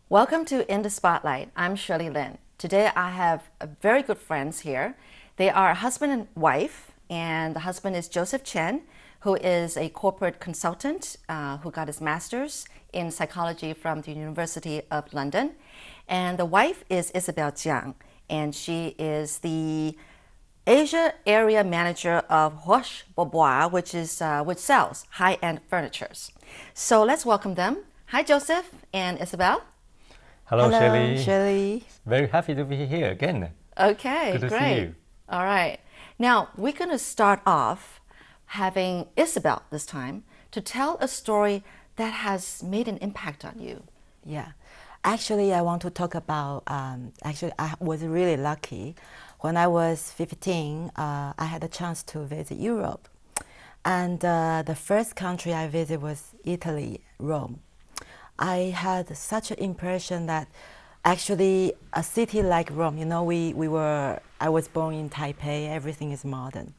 Welcome to In the Spotlight. I'm Shirley Lin. Today I have very good friends here. They are husband and wife, and the husband is Joseph Chiang, who is a corporate consultant who got his master's in psychology from the University of London. And the wife is Isabel Chiang, and she is the Asia area manager of Roche Bobois, which sells high-end furnitures. So let's welcome them. Hi, Joseph and Isabel. Hello, Hello, Shirley. Very happy to be here again. Okay, Good to great. see you. All right. Now, we're going to start off having Isabel this time to tell a story that has made an impact on you. Yeah. Actually, I want to talk about, I was really lucky. When I was 15, I had a chance to visit Europe. And the first country I visited was Italy, Rome. I had such an impression that actually a city like Rome, I was born in Taipei, everything is modern.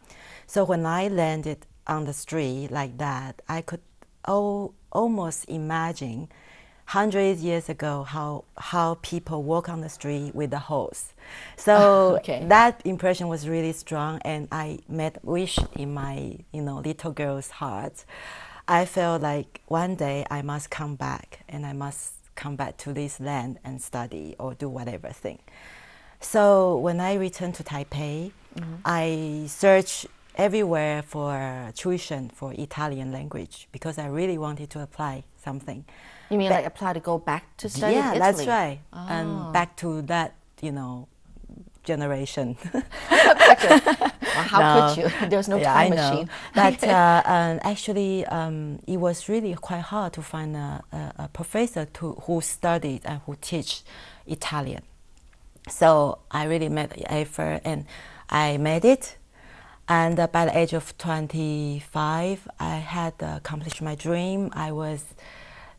So when I landed on the street like that, I could almost imagine 100 years ago how people walk on the street with a hose. So that impression was really strong, and I made wish in my little girl's heart. I felt like one day I must come back, and I must come back to this land and study or do whatever thing. So when I returned to Taipei, I searched everywhere for tuition for Italian language because I really wanted to apply something. You mean like apply to go back to study in Italy? Yeah, that's right. Oh. And back to that, generation. Well, how could you? There's no time machine. But actually, it was really quite hard to find a professor who studied and who teach Italian. So I really made the effort, and I made it. And by the age of 25, I had accomplished my dream. I was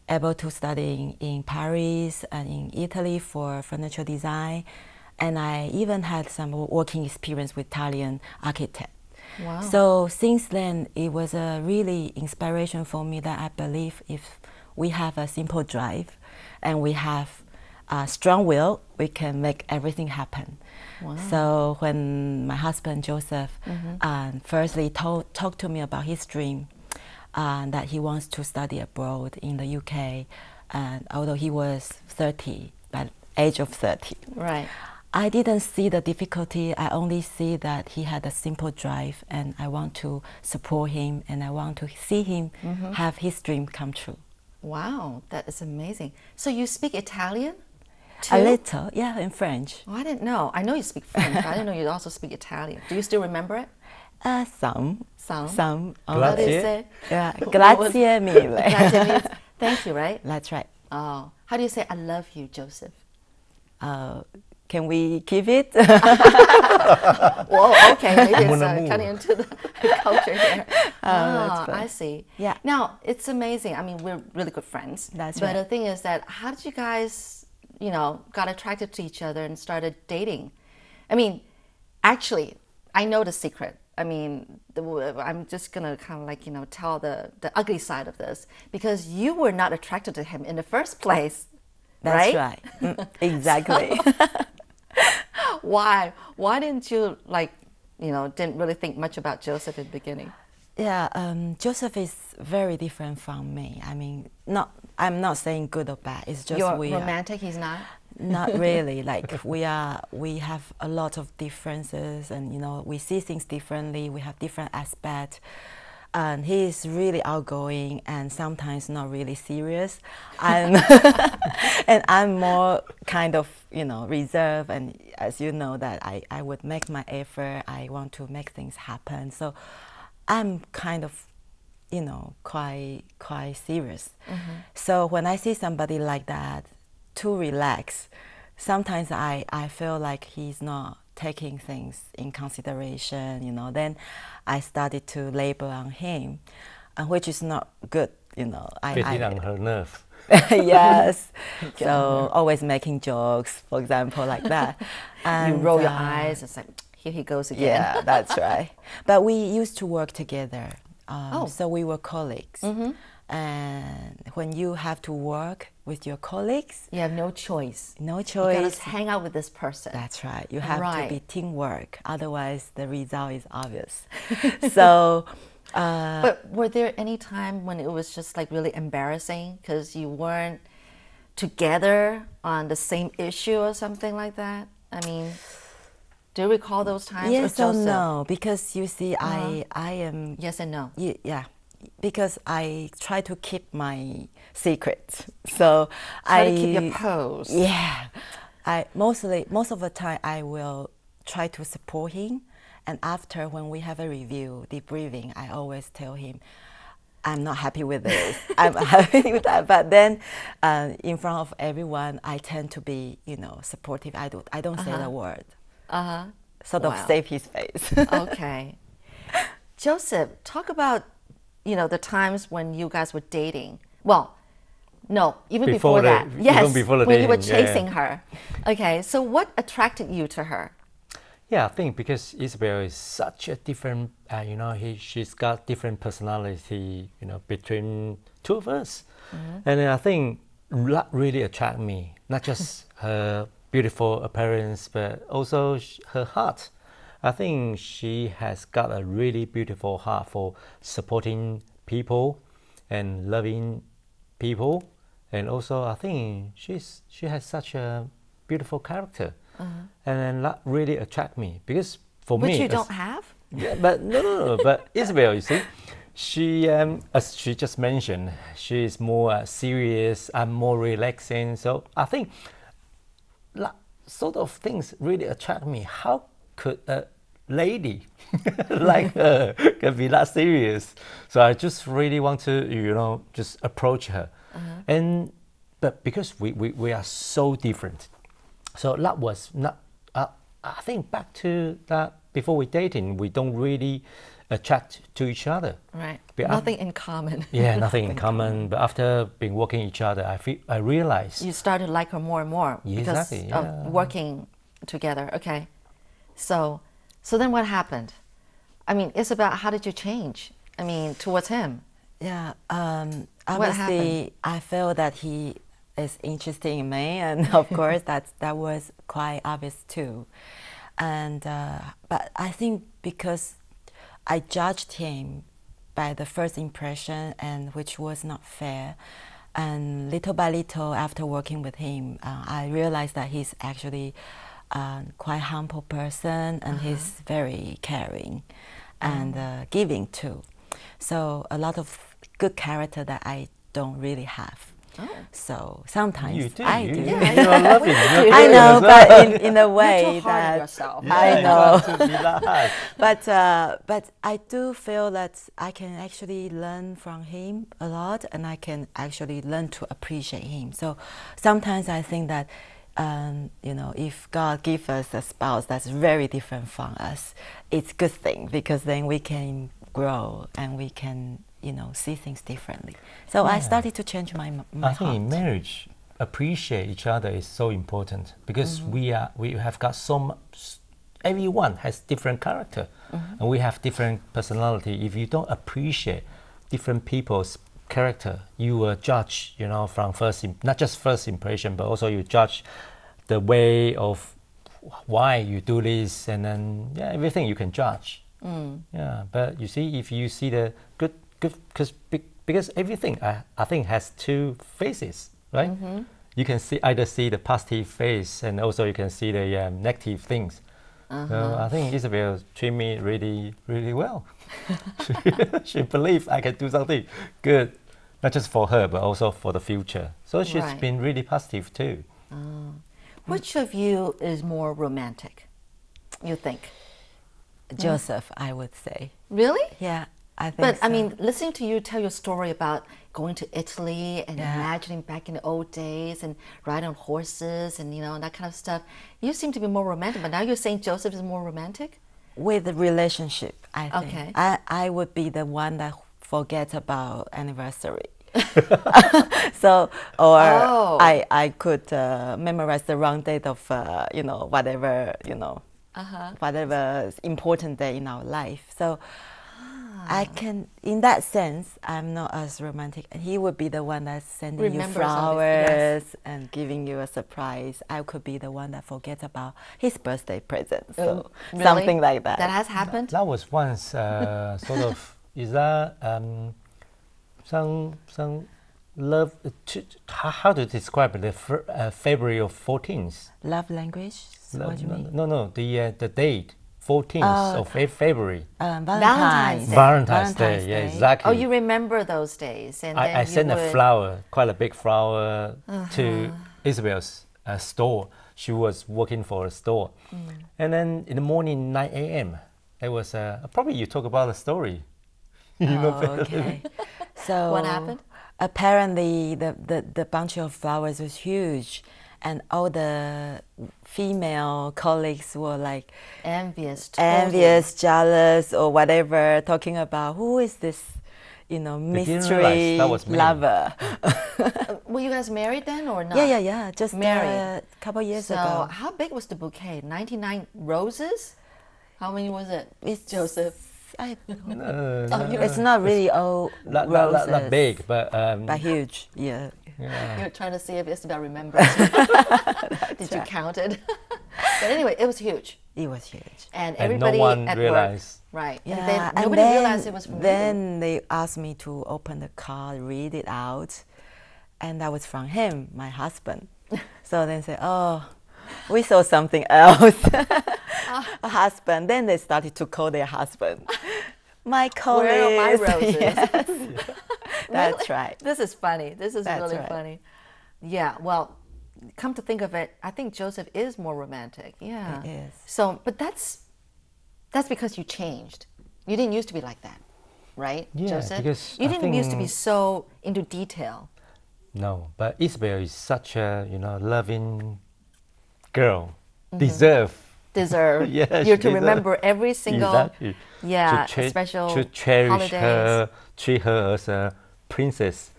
able to study in Paris and in Italy for furniture design. And I even had some working experience with Italian architect. Wow. So since then, it was a really inspiration for me that I believe if we have a simple drive and we have a strong will, we can make everything happen. Wow. So when my husband Joseph firstly talked to me about his dream, that he wants to study abroad in the UK, and although he was 30, by the age of 30. Right. I didn't see the difficulty. I only see that he had a simple drive, and I want to support him, and I want to see him have his dream come true. Wow, that is amazing. So you speak Italian too? A little, yeah, in French. Oh, I didn't know. I know you speak French. I didn't know you also speak Italian. Do you still remember it? Some. Some. Grazie. How do you say? Yeah, grazie mille. Grazie means thank you, right? That's right. Oh, how do you say I love you, Joseph? Can we keep it? Whoa, okay, maybe it's cutting into the culture here. I see. Yeah. Now, it's amazing. I mean, we're really good friends. That's but right. the thing is that how did you guys, got attracted to each other and started dating? I mean, actually, I know the secret. I mean, I'm just going to kind of like, tell the ugly side of this, because you were not attracted to him in the first place. That's right. Exactly. Why? Why didn't you didn't really think much about Joseph in the beginning? Yeah, Joseph is very different from me. I mean, I'm not saying good or bad. It's just You're romantic. He's not. Not really. Like we have a lot of differences, and we see things differently. We have different aspects. And he is really outgoing and sometimes not really serious. And I'm more kind of, reserved. And as you know, that I would make my effort. I want to make things happen. So I'm kind of, quite serious. So when I see somebody like that, too relaxed, sometimes I feel like he's not taking things in consideration, then I started to labor on him, which is not good, Getting on her nerve. Yes. So always making jokes, for example, like that. And you roll your eyes. It's like, here he goes again. Yeah, that's right. But we used to work together. So we were colleagues. And when you have to work with your colleagues, You have no choice. no You choice. gotta hang out with this person. That's right. You have to Right. be teamwork. Otherwise, the result is obvious. So, But were there any time when it was just like really embarrassing because you weren't together on the same issue or something like that? I mean, do you recall those times? yes or or Joseph? no? Because you see, I am. Yes and no. Yeah, because I try to keep my secret. So Try I to keep your pose. Yeah, most of the time I will try to support him, and after when we have a review, debriefing, I always tell him, I'm not happy with this. I'm happy with that. But then, in front of everyone, I tend to be, supportive. I don't say the word. Sort of Wow. save his face. Okay. Joseph, talk about, the times when you guys were dating. Well, no, even before that. Yes, even before the when you were dating, yeah. chasing her. Okay, so what attracted you to her? Yeah, I think because Isabel is such a different, she's got different personality, between two of us. And I think that really attracted me, not just her beautiful appearance, but also her heart. I think she has got a really beautiful heart for supporting people and loving people. And also, I think she has such a beautiful character. And then that really attracted me because for me, Which you don't have? yeah, but no. But Isabel, you see, she, as she just mentioned, she is more serious and more relaxing. So I think that sort of things really attract me. How could a lady like her can be that serious? So I just really want to, just approach her. But because we are so different. So that was not, I think back to that before we dating, we don't really attract to each other. Right. But Nothing in common. Yeah, nothing in common. But after being working each other, I realized. You started to like her more and more Yeah, because exactly, of yeah. working together. Okay. So then what happened? I mean, Isabel, how did you change? I mean, towards him? Yeah, happened? obviously, I felt that he is interested in me, and of course, that was quite obvious too. And but I think because I judged him by the first impression, and which was not fair. And little by little, after working with him, I realized that he's actually quite humble person, and he's very caring and giving too. So a lot of good character that I don't really have. Oh. So sometimes You do. I you, do. You are loving. You're I doing know, as well. but in a way You're too hard on that yourself. Yeah, I you know. have to be that. But I do feel that I can actually learn from him a lot, and I can actually learn to appreciate him. So sometimes I think that if God gives us a spouse that's very different from us, it's a good thing, because then we can grow and we can see things differently. So I started to change my I think in heart. marriage, appreciate each other is so important because we have got so much. Everyone has different character, and we have different personality. If you don't appreciate different people's character, you will judge, from not just first impression, but also you judge the way of why you do this, and then everything you can judge. Yeah, but you see, if you see the good, because everything I think has two faces, right? You can either see the positive face, and also you can see the negative things. So I think Isabel treated me really, really well. She believed I can do something good, not just for her, but also for the future. So she's Right. been really positive too. Which of you is more romantic, you think? Joseph, I would say. Really? Yeah, I think But so. I mean, listening to you tell your story about going to Italy and imagining back in the old days and riding on horses and that kind of stuff, you seem to be more romantic. But now you're saying Joseph is more romantic? With the relationship, I think. Okay. I would be the one that forgets about anniversary. So, or Oh. I could memorize the wrong date of whatever whatever important day in our life. So I can, in that sense, I'm not as romantic. And he would be the one that's sending you Remembers all flowers this, and giving you a surprise. I could be the one that forgets about his birthday present. So Really? something like that. That has happened? That was once sort of, is that some love, how to describe it, the February of 14th? Love language? What do you mean? No, the date, 14th of February. Valentine's Day. Valentine's Day, yeah, exactly. Oh, you remember those days. And then I you sent would... a flower, quite a big flower, to Isabel's store. She was working for a store. And then in the morning, 9 a.m., there was probably you talk about the story. You know better than me. Okay. So What happened? apparently the bunch of flowers was huge, and all the female colleagues were like Envious. Totally. envious, jealous, or whatever, talking about who is this, you know, They didn't mystery realize that was me. lover. Were you guys married then or not? Yeah. Just Married. a couple years So ago. how big was the bouquet? 99 roses? How many was it? It's Joseph. It's not really all roses. Not big, but huge. Yeah. You're trying to see if Isabel remembers. Did you count it? But anyway, it was huge. It was huge. And no everybody one at realized. work. Right. Yeah, And then and nobody then, realized it was from you. Then they asked me to open the card, read it out, and that was from him, my husband. So then say, oh, we saw something else. A husband. Then they started to call their husband. My colleague. Where are my roses? Yes. That's Really? right. This is funny. This is That's really right. funny. Yeah, well, come to think of it, I think Joseph is more romantic. Yeah. He is. So, but that's because you changed. You didn't used to be like that, right, Yeah, Joseph? because You I didn't used to be think- so into detail. No, but Isabel is such a loving girl. Deserve. Yeah, You're she to deserve. remember every single Exactly. yeah to special to cherish holidays. her, treat her as a princess.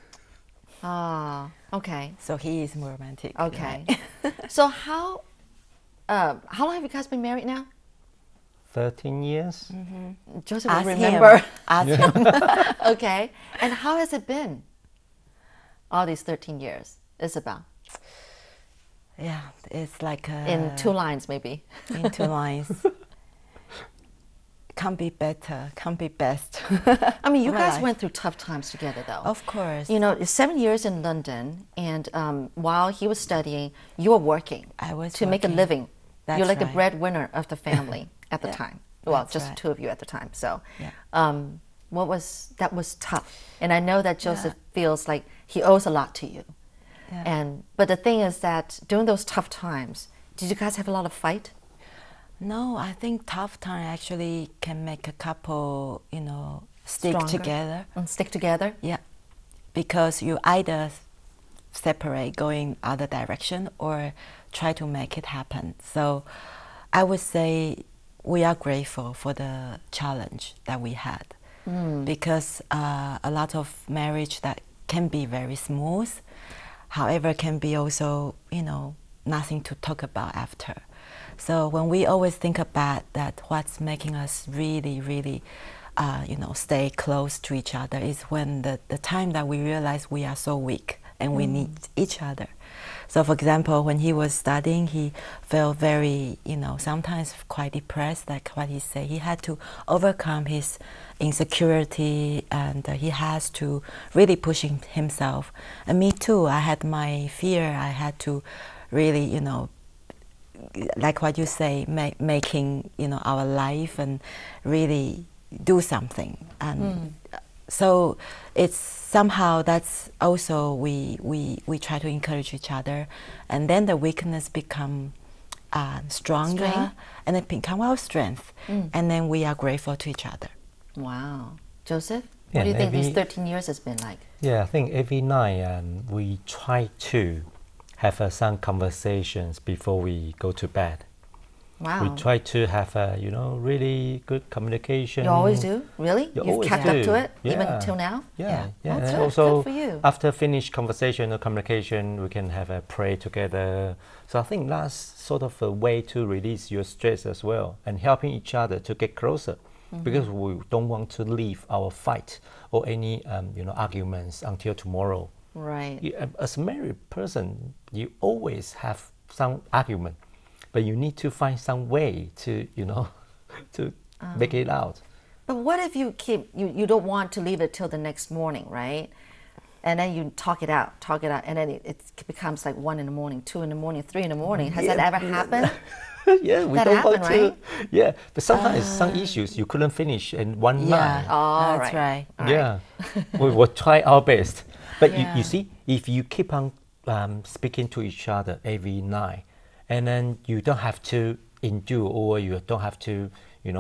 Ah, okay, So he is more romantic. okay. So how long have you guys been married now? 13 years. Joseph Ask will him. remember. Ask him. Okay, and how has it been? All these 13 years, Isabel. Yeah, it's like In 2 lines, maybe. in 2 lines. Can't be better. Can't be best. I mean, you My guys life. went through tough times together, though. Of course. You know, it's 7 years in London, and while he was studying, you were working. I was to make a working. living. That's You're like the right. breadwinner of the family at the Yeah, time. Well, that's just right. 2 of you at the time. So, Yeah. that was tough, and I know that Joseph feels like he owes a lot to you. Yeah. But the thing is that during those tough times, did you guys have a lot of fight? No, I think tough time actually can make a couple, stick Stronger? together. And stick together? Yeah, because you either separate, going other direction, or try to make it happen. So, I would say we are grateful for the challenge that we had, because a lot of marriage that can be very smooth, however, can be also, nothing to talk about after. So when we always think about that, what's making us really, really, stay close to each other is when the time that we realize we are so weak and we need each other. So for example, when he was studying, he felt very, sometimes quite depressed, like what he said. He had to overcome his insecurity, and he has to really push himself. And me too, I had my fear. I had to really, like what you say, making, our life and really do something. And so it's somehow that's also we try to encourage each other, and then the weakness become stronger, Strength? and it become our strength, and then we are grateful to each other. Wow. Joseph, Yeah, what do you think these maybe- 13 years has been like? Yeah, I think every night we try to have some conversations before we go to bed. Wow. We try to have really good communication. You always do? Really? You You've always kept do. up to it even Yeah. till now? Yeah. That's And good. also, Good for you. after finish conversation or communication, we can have a pray together. So I think that's sort of a way to release your stress as well, and helping each other to get closer. because we don't want to leave our fight or any arguments until tomorrow. Right. As a married person, you always have some argument, but you need to find some way to to make it out. But what if you don't want to leave it till the next morning, right? And then you talk it out, and then it becomes like 1 in the morning, 2 in the morning, 3 in the morning. Has that ever happened? Yeah, we that don't happened, want to. right? Yeah, but sometimes some issues you couldn't finish in one night. Oh, That's right. Yeah, we will try our best. But you see, if you keep on speaking to each other every night, and then you don't have to endure, or you don't have to,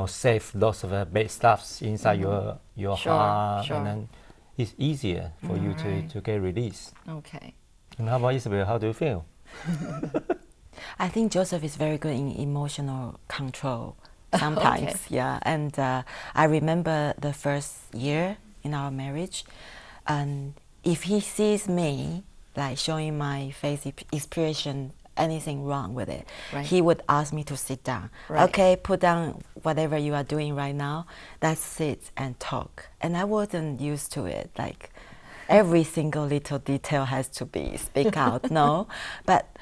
save lots of bad stuffs inside your heart, and then it's easier for you to get released. Okay. And how about Isabel? How do you feel? I think Joseph is very good in emotional control sometimes. Okay. Yeah, and I remember the first year in our marriage, and if he sees me like showing my face expression anything wrong with it, he would ask me to sit down. Right. Okay, put down whatever you are doing right now. Let's sit and talk. And I wasn't used to it. Like every single little detail has to be speak out. No, but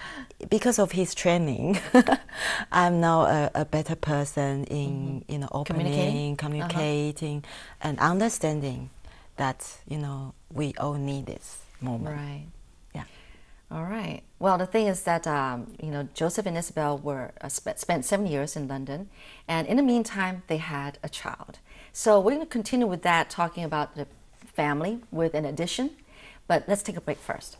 because of his training, I'm now a better person in opening, communicating, and understanding that we all need this moment. Right. Yeah. All right. Well, the thing is that Joseph and Isabel were spent 7 years in London, and in the meantime, they had a child. So we're going to continue with that, talking about the family with an addition. But let's take a break first.